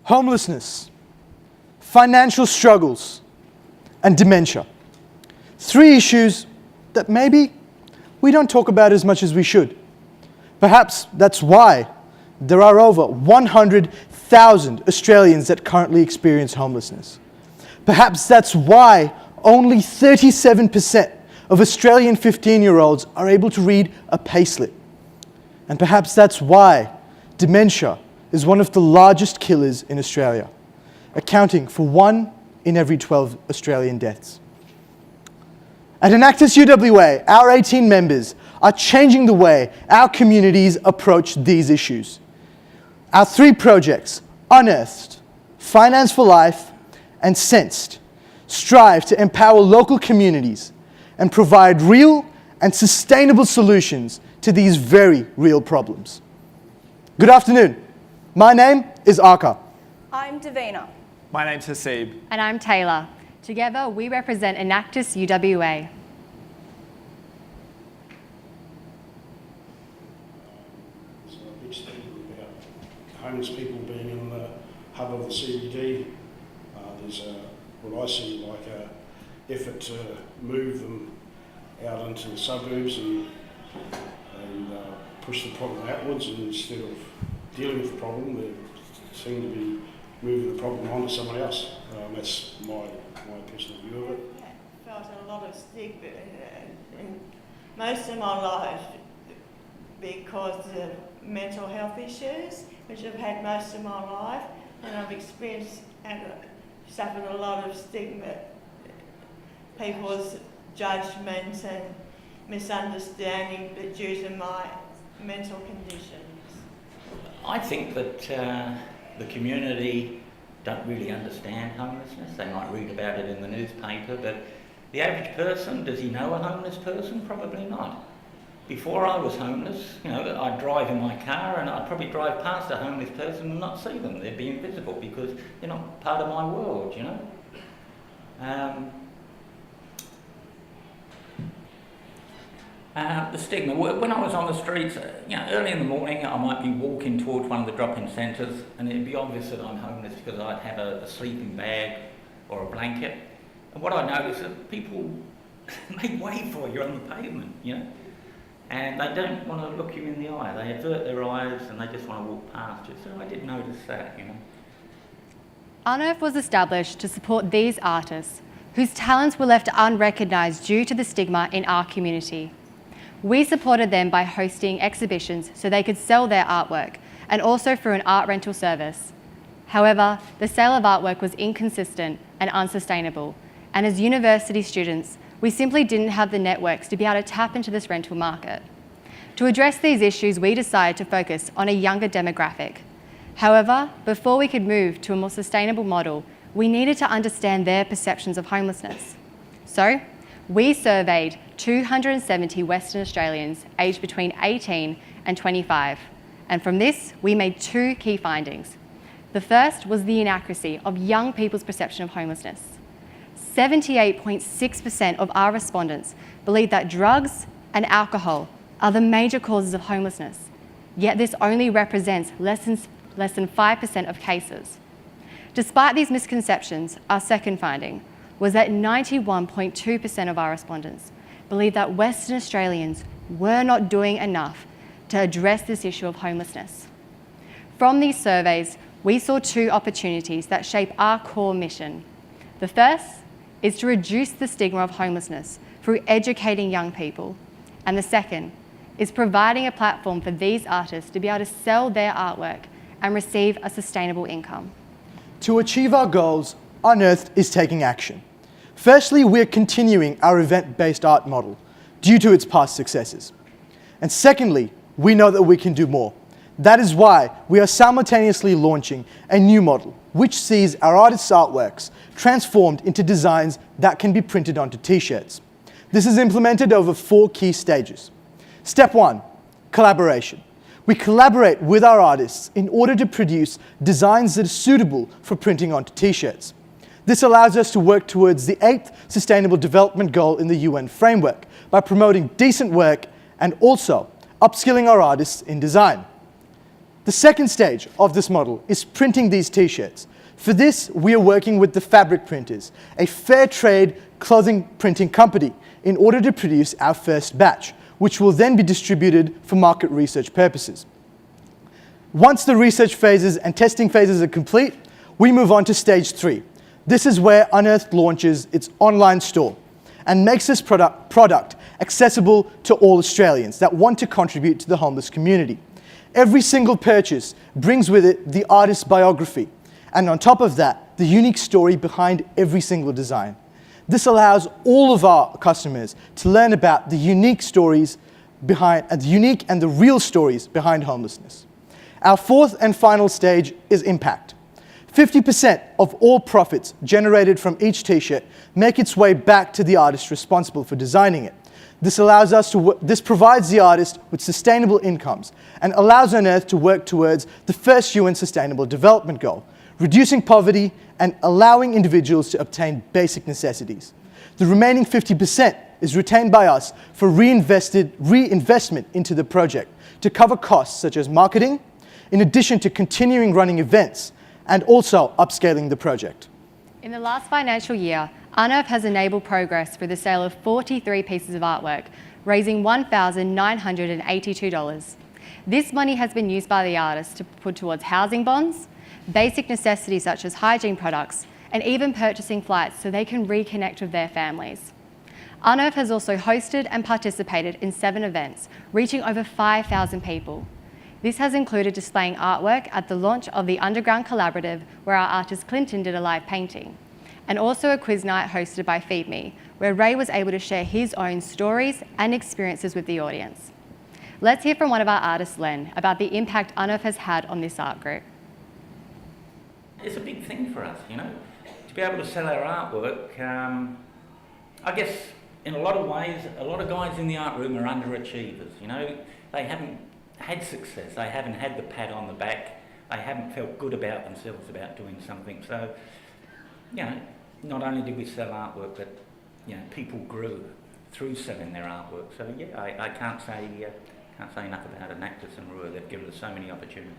homelessness, financial struggles, and dementia. 3 issues that maybe we don't talk about as much as we should. Perhaps that's why there are over 100,000 Australians that currently experience homelessness. Perhaps that's why only 37% of Australian 15-year-olds are able to read a payslip. And perhaps that's why dementia is one of the largest killers in Australia, accounting for 1 in every 12 Australian deaths. At Enactus UWA, our 18 members are changing the way our communities approach these issues. Our 3 projects, Unearthed, Finance for Life, and Sensed, strive to empower local communities and provide real and sustainable solutions to these very real problems. Good afternoon. My name is Arka. I'm Davina. My name's Hasib. And I'm Taylor. Together, we represent Enactus UWA. There's a big statement about homeless people being in the hub of the CBD. There's what I see like an effort to move them out into the suburbs and push the problem outwards, and instead of dealing with the problem, they seem to be moving the problem onto somebody else. That's my personal view of it. I felt a lot of stigma in most of my life because of mental health issues, which I've had most of my life, and I've experienced and suffered a lot of stigma, people's judgment and misunderstanding due to my mental conditions. I think that the community don't really understand homelessness. They might read about it in the newspaper, but the average person, does he know a homeless person? Probably not. Before I was homeless, I'd drive in my car and I'd probably drive past a homeless person and not see them. They'd be invisible because they're not part of my world, The stigma. When I was on the streets, early in the morning, I might be walking towards one of the drop-in centres, and it'd be obvious that I'm homeless because I'd have a sleeping bag or a blanket. And what I noticed is that people make way for you on the pavement, and they don't want to look you in the eye. They avert their eyes and they just want to walk past you. So I did notice that, Unearthed was established to support these artists whose talents were left unrecognised due to the stigma in our community. We supported them by hosting exhibitions so they could sell their artwork, and also through an art rental service. However, the sale of artwork was inconsistent and unsustainable, and as university students, we simply didn't have the networks to be able to tap into this rental market. To address these issues, we decided to focus on a younger demographic. However, before we could move to a more sustainable model, we needed to understand their perceptions of homelessness. So, we surveyed 270 Western Australians aged between 18 and 25, and from this, we made 2 key findings. The first was the inaccuracy of young people's perception of homelessness. 78.6% of our respondents believe that drugs and alcohol are the major causes of homelessness, yet this only represents less than 5% of cases. Despite these misconceptions, our second finding was that 91.2% of our respondents believe that Western Australians were not doing enough to address this issue of homelessness. From these surveys, we saw 2 opportunities that shape our core mission. The first is to reduce the stigma of homelessness through educating young people, and the second is providing a platform for these artists to be able to sell their artwork and receive a sustainable income. To achieve our goals, Unearthed is taking action. Firstly, we're continuing our event-based art model due to its past successes. And secondly, we know that we can do more. That is why we are simultaneously launching a new model, which sees our artists' artworks transformed into designs that can be printed onto t-shirts. This is implemented over 4 key stages. Step 1, collaboration. We collaborate with our artists in order to produce designs that are suitable for printing onto t-shirts. This allows us to work towards the 8th Sustainable Development Goal in the UN framework by promoting decent work and also upskilling our artists in design. The second stage of this model is printing these t-shirts. For this, we are working with the Fabric Printers, a fair trade clothing printing company, in order to produce our first batch, which will then be distributed for market research purposes. Once the research phases and testing phases are complete, we move on to stage 3. This is where Unearthed launches its online store and makes this product accessible to all Australians that want to contribute to the homeless community. Every single purchase brings with it the artist's biography, and on top of that, the unique story behind every single design. This allows all of our customers to learn about the unique stories behind, the unique and the real stories behind homelessness. Our fourth and final stage is impact. 50% of all profits generated from each t-shirt make its way back to the artist responsible for designing it. This provides the artist with sustainable incomes and allows Unearthed to work towards the first UN Sustainable Development Goal, reducing poverty and allowing individuals to obtain basic necessities. The remaining 50% is retained by us for reinvestment into the project to cover costs such as marketing, in addition to continuing running events and also upscaling the project. In the last financial year, Unearthed has enabled progress through the sale of 43 pieces of artwork, raising $1,982. This money has been used by the artists to put towards housing bonds, basic necessities such as hygiene products, and even purchasing flights so they can reconnect with their families. Unearthed has also hosted and participated in 7 events, reaching over 5,000 people. This has included displaying artwork at the launch of the Underground Collaborative, where our artist Clinton did a live painting, and also a quiz night hosted by Feed Me, where Ray was able to share his own stories and experiences with the audience. Let's hear from one of our artists, Len, about the impact Unearthed has had on this art group. It's a big thing for us, you know, to be able to sell our artwork. I guess in a lot of ways, a lot of guys in the art room are underachievers, you know. They haven't had success, they haven't had the pat on the back, they haven't felt good about themselves about doing something. So, you know, not only did we sell artwork, but, you know, people grew through selling their artwork. So yeah, I can't say enough about Enactus and Rua. They've given us so many opportunities.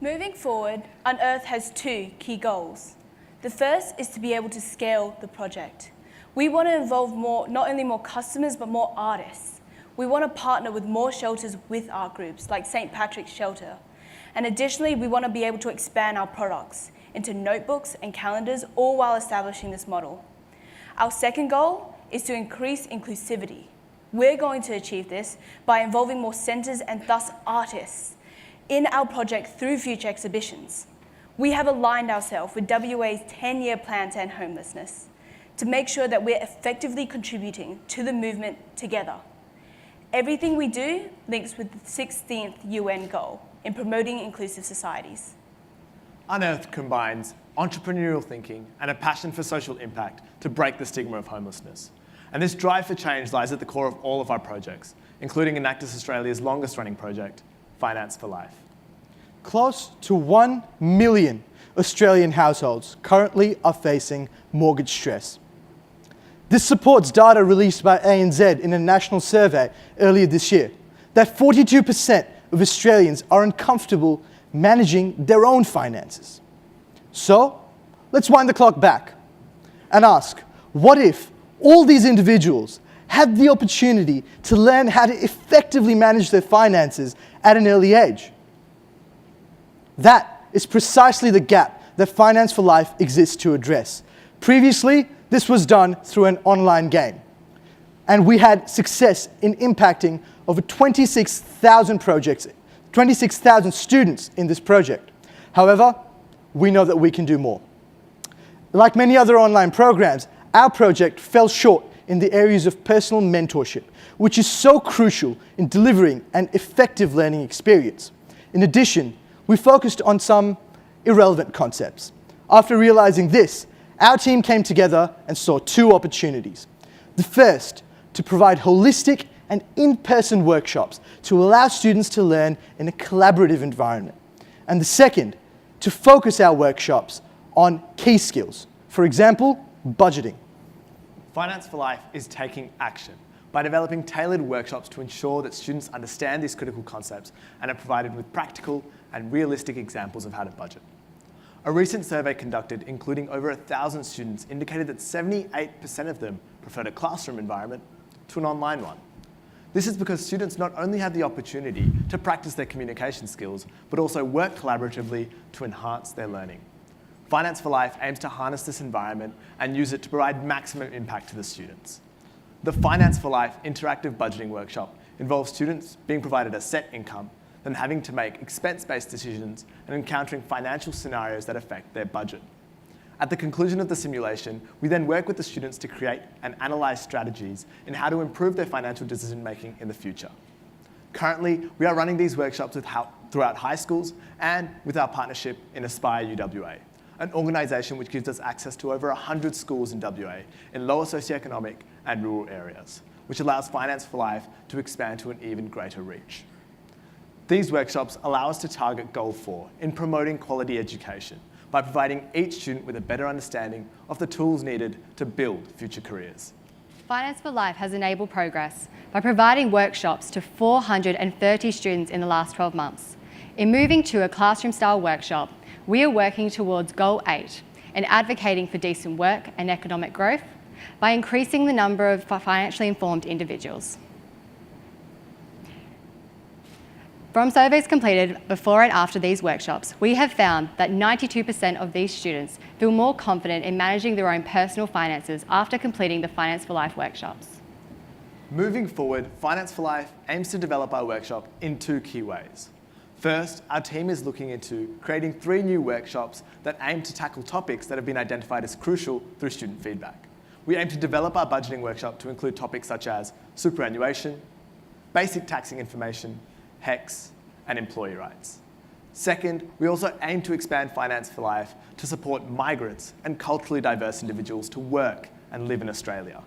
Moving forward, Unearthed has 2 key goals. The first is to be able to scale the project. We want to involve not only more customers, but more artists. We want to partner with more shelters with art groups, like St. Patrick's Shelter. And additionally, we want to be able to expand our products into notebooks and calendars, all while establishing this model. Our second goal is to increase inclusivity. We're going to achieve this by involving more centres and thus artists in our project through future exhibitions. We have aligned ourselves with WA's 10-year plan to end homelessness to make sure that we're effectively contributing to the movement together. Everything we do links with the 16th UN goal in promoting inclusive societies. Unearthed combines entrepreneurial thinking and a passion for social impact to break the stigma of homelessness. And this drive for change lies at the core of all of our projects, including Enactus Australia's longest running project, Finance for Life. Close to 1 million Australian households currently are facing mortgage stress. This supports data released by ANZ in a national survey earlier this year, that 42% of Australians are uncomfortable managing their own finances. So, let's wind the clock back and ask, what if all these individuals had the opportunity to learn how to effectively manage their finances at an early age? That is precisely the gap that Finance for Life exists to address. Previously, this was done through an online game, and we had success in impacting over 26,000 students in this project. However, we know that we can do more. Like many other online programs, our project fell short in the areas of personal mentorship, which is so crucial in delivering an effective learning experience. In addition, we focused on some irrelevant concepts. After realizing this, our team came together and saw 2 opportunities. The first, to provide holistic and in-person workshops to allow students to learn in a collaborative environment. And the second, to focus our workshops on key skills. For example, budgeting. Finance for Life is taking action. by developing tailored workshops to ensure that students understand these critical concepts and are provided with practical and realistic examples of how to budget. A recent survey conducted, including over 1,000 students, indicated that 78% of them preferred a classroom environment to an online one. This is because students not only have the opportunity to practice their communication skills, but also work collaboratively to enhance their learning. Finance for Life aims to harness this environment and use it to provide maximum impact to the students. The Finance for Life interactive budgeting workshop involves students being provided a set income, then having to make expense-based decisions and encountering financial scenarios that affect their budget. At the conclusion of the simulation, we then work with the students to create and analyse strategies in how to improve their financial decision-making in the future. Currently, we are running these workshops throughout high schools and with our partnership in Aspire UWA, an organisation which gives us access to over 100 schools in WA in lower socioeconomic and rural areas, which allows Finance for Life to expand to an even greater reach. These workshops allow us to target Goal 4 in promoting quality education by providing each student with a better understanding of the tools needed to build future careers. Finance for Life has enabled progress by providing workshops to 430 students in the last 12 months. In moving to a classroom-style workshop, we are working towards Goal 8 and advocating for decent work and economic growth by increasing the number of financially informed individuals. From surveys completed before and after these workshops, we have found that 92% of these students feel more confident in managing their own personal finances after completing the Finance for Life workshops. Moving forward, Finance for Life aims to develop our workshop in 2 key ways. First, our team is looking into creating 3 new workshops that aim to tackle topics that have been identified as crucial through student feedback. We aim to develop our budgeting workshop to include topics such as superannuation, basic taxing information, HEX, and employee rights. Second, we also aim to expand Finance for Life to support migrants and culturally diverse individuals to work and live in Australia.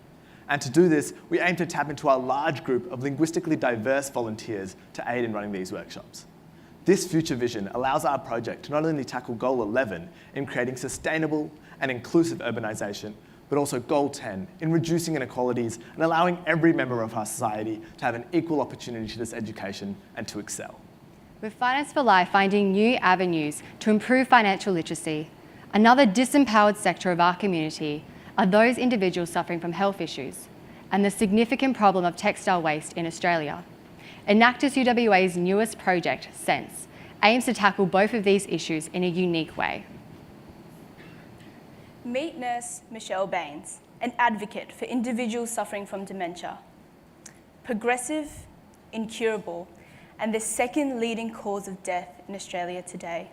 And to do this, we aim to tap into our large group of linguistically diverse volunteers to aid in running these workshops. This future vision allows our project to not only tackle Goal 11 in creating sustainable and inclusive urbanisation, but also Goal 10 in reducing inequalities and allowing every member of our society to have an equal opportunity to this education and to excel. With Finance for Life finding new avenues to improve financial literacy, another disempowered sector of our community are those individuals suffering from health issues and the significant problem of textile waste in Australia. Enactus UWA's newest project, Sense, aims to tackle both of these issues in a unique way. Meet nurse Michelle Baines, an advocate for individuals suffering from dementia. Progressive, incurable, and the second leading cause of death in Australia today.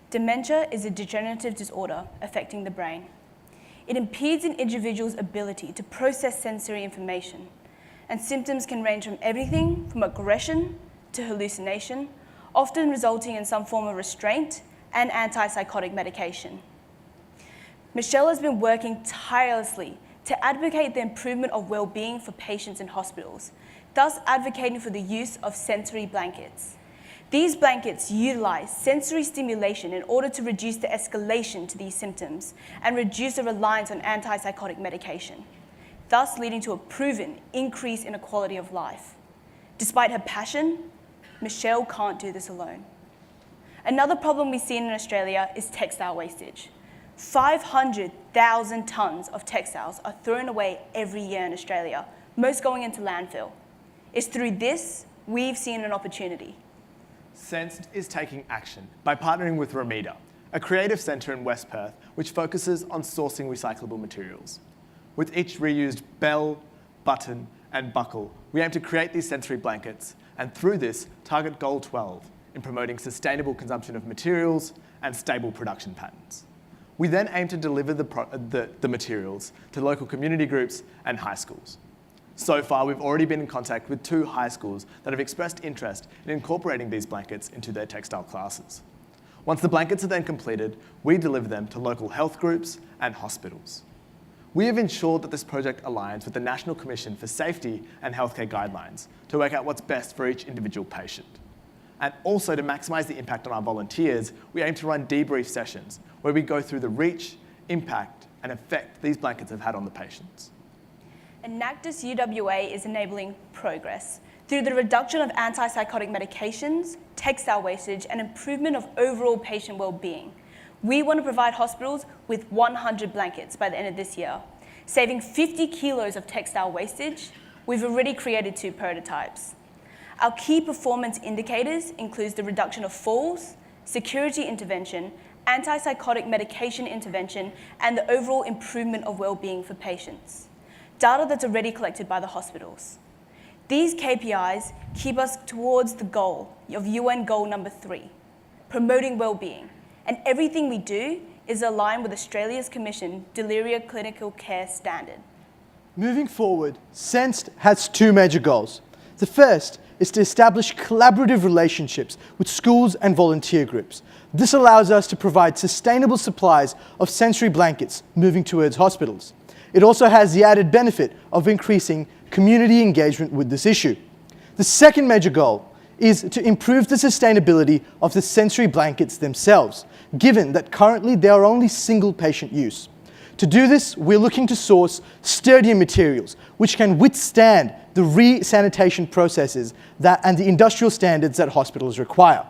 Dementia is a degenerative disorder affecting the brain. It impedes an individual's ability to process sensory information, and symptoms can range from everything from aggression to hallucination, often resulting in some form of restraint and antipsychotic medication. Michelle has been working tirelessly to advocate the improvement of well-being for patients in hospitals, thus advocating for the use of sensory blankets. These blankets utilise sensory stimulation in order to reduce the escalation to these symptoms and reduce the reliance on antipsychotic medication, thus leading to a proven increase in a quality of life. Despite her passion, Michelle can't do this alone. Another problem we see in Australia is textile wastage. 500,000 tonnes of textiles are thrown away every year in Australia, most going into landfill. It's through this we've seen an opportunity. Sense is taking action by partnering with Remeda, a creative centre in West Perth which focuses on sourcing recyclable materials. With each reused bell, button and buckle, we aim to create these sensory blankets and through this target Goal 12 in promoting sustainable consumption of materials and stable production patterns. We then aim to deliver the materials to local community groups and high schools. So far, we've already been in contact with 2 high schools that have expressed interest in incorporating these blankets into their textile classes. Once the blankets are then completed, we deliver them to local health groups and hospitals. We have ensured that this project aligns with the National Commission for Safety and Healthcare Guidelines to work out what's best for each individual patient. And also to maximise the impact on our volunteers, we aim to run debrief sessions where we go through the reach, impact and effect these blankets have had on the patients. Enactus UWA is enabling progress through the reduction of antipsychotic medications, textile wastage, and improvement of overall patient well-being. We want to provide hospitals with 100 blankets by the end of this year, saving 50 kilos of textile wastage. We've already created 2 prototypes. Our key performance indicators include the reduction of falls, security intervention, antipsychotic medication intervention, and the overall improvement of well-being for patients. Data that's already collected by the hospitals. These KPIs keep us towards the goal of UN goal number 3, promoting well-being, and everything we do is aligned with Australia's Commission Deliria Clinical Care Standard. Moving forward, SENST has 2 major goals. The first is to establish collaborative relationships with schools and volunteer groups. This allows us to provide sustainable supplies of sensory blankets moving towards hospitals. It also has the added benefit of increasing community engagement with this issue. The second major goal is to improve the sustainability of the sensory blankets themselves, given that currently they are only single patient use. To do this, we're looking to source sturdier materials which can withstand the re-sanitation processes and the industrial standards that hospitals require.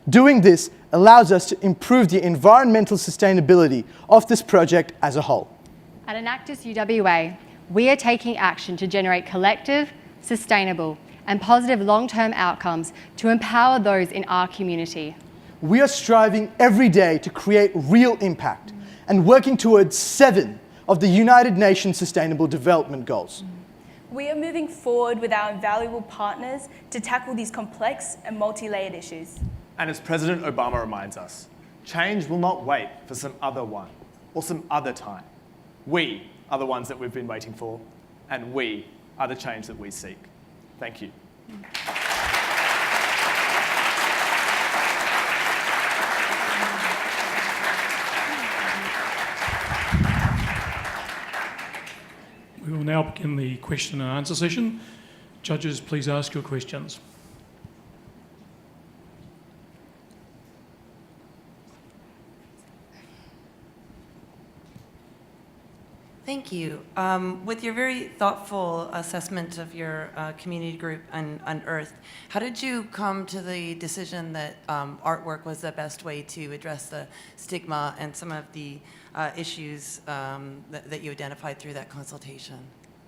Doing this allows us to improve the environmental sustainability of this project as a whole. At Enactus UWA, we are taking action to generate collective, sustainable, and positive long-term outcomes to empower those in our community. We are striving every day to create real impact and working towards 7 of the United Nations Sustainable Development Goals. We are moving forward with our invaluable partners to tackle these complex and multi-layered issues. And as President Obama reminds us, change will not wait for some other one or some other time. We are the ones that we've been waiting for, and we are the change that we seek. Thank you. We will now begin the question and answer session. Judges, please ask your questions. Thank you. With your very thoughtful assessment of your community group Unearthed, how did you come to the decision that artwork was the best way to address the stigma and some of the issues that you identified through that consultation?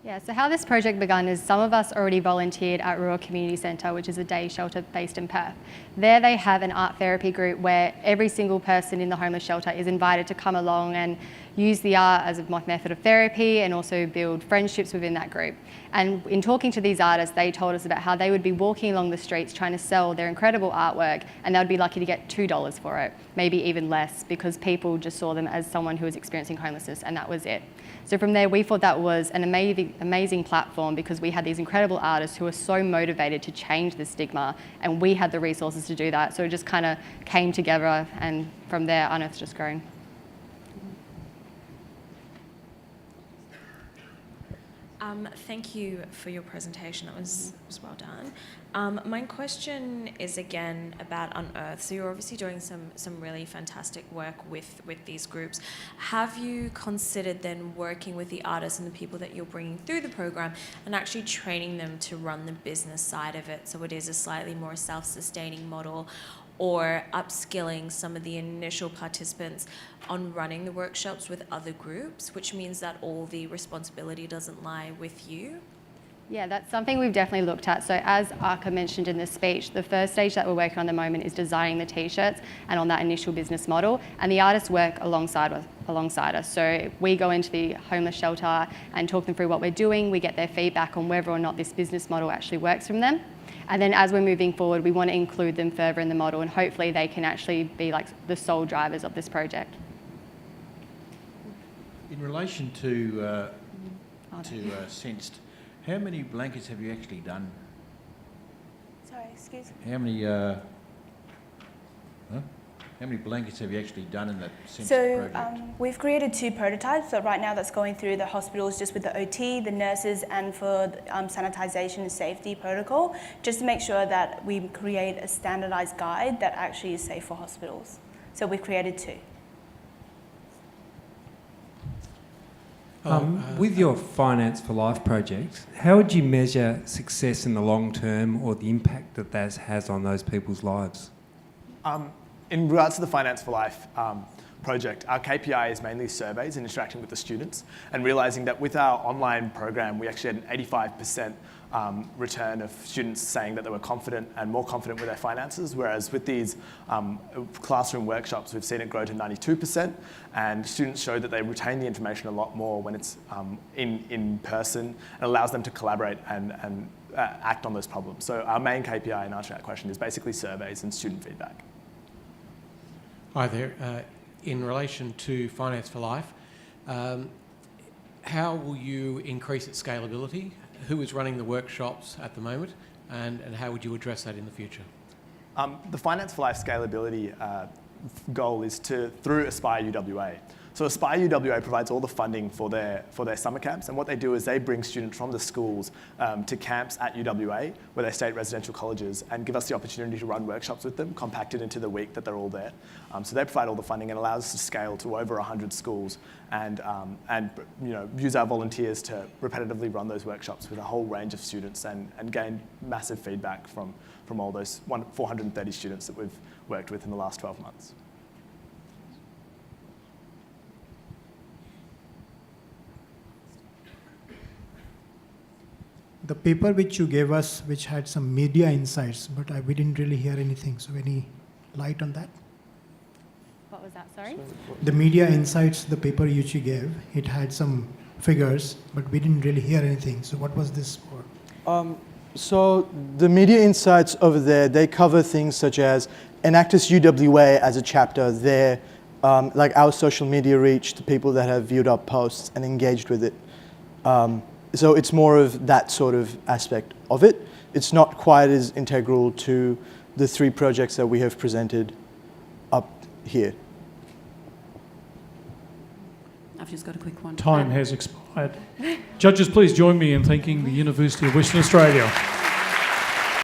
Yeah, so how this project began is some of us already volunteered at Rural Community Centre, which is a day shelter based in Perth. There they have an art therapy group where every single person in the homeless shelter is invited to come along and use the art as a method of therapy and also build friendships within that group. And in talking to these artists, they told us about how they would be walking along the streets trying to sell their incredible artwork, and they would be lucky to get $2 for it, maybe even less, because people just saw them as someone who was experiencing homelessness, and that was it. So from there, we thought that was an amazing platform because we had these incredible artists who were so motivated to change the stigma, and we had the resources to do that. So it just kind of came together, and from there, Unearthed's just grown. Thank you for your presentation. It was well done. My question is again about Unearthed. So you're obviously doing some really fantastic work with these groups. Have you considered then working with the artists and the people that you're bringing through the program and actually training them to run the business side of it, so it is a slightly more self-sustaining model, or upskilling some of the initial participants on running the workshops with other groups, which means that all the responsibility doesn't lie with you? Yeah, that's something we've definitely looked at. So as Arka mentioned in the speech, the first stage that we're working on at the moment is designing the t-shirts and on that initial business model, and the artists work alongside us. So we go into the homeless shelter and talk them through what we're doing. We get their feedback on whether or not this business model actually works from them. And then as we're moving forward, we want to include them further in the model, and hopefully they can actually be like the sole drivers of this project. In relation to Sensed, how many blankets have you actually done? Sorry, excuse me. How many blankets have you actually done in that Sensed project? We've created 2 prototypes, but right now that's going through the hospitals just with the OT, the nurses, and for sanitisation and safety protocol, just to make sure that we create a standardised guide that actually is safe for hospitals. So we've created 2. With your Finance for Life project, how would you measure success in the long term or the impact that that has on those people's lives? In regards to the Finance for Life project, our KPI is mainly surveys and interacting with the students, and realising that with our online program, we actually had an 85% return of students saying that they were confident and more confident with their finances, whereas with these classroom workshops, we've seen it grow to 92%, and students show that they retain the information a lot more when it's in person, and allows them to collaborate and act on those problems. So our main KPI in answering that question is basically surveys and student feedback. Hi there. In relation to Finance for Life, how will you increase its scalability? Who is running the workshops at the moment, and how would you address that in the future? The Finance for Life scalability goal is through Aspire UWA. So Aspire UWA provides all the funding for their summer camps, and what they do is they bring students from the schools to camps at UWA, where they stay at residential colleges, and give us the opportunity to run workshops with them, compacted into the week that they're all there. So they provide all the funding and allows us to scale to over 100 schools, and use our volunteers to repetitively run those workshops with a whole range of students, and gain massive feedback from all those 430 students that we've worked with in the last 12 months. The paper which you gave us, which had some media insights, but we didn't really hear anything. So any light on that? What was that, sorry? The media insights, the paper which you gave, it had some figures, but we didn't really hear anything. So what was this for? So the media insights over there, they cover things such as Enactus UWA as a chapter there, like our social media reach, the people that have viewed our posts and engaged with it. So it's more of that sort of aspect of it. It's not quite as integral to the 3 projects that we have presented up here. I've just got a quick one. Time has expired. Judges, please join me in thanking the University of Western Australia.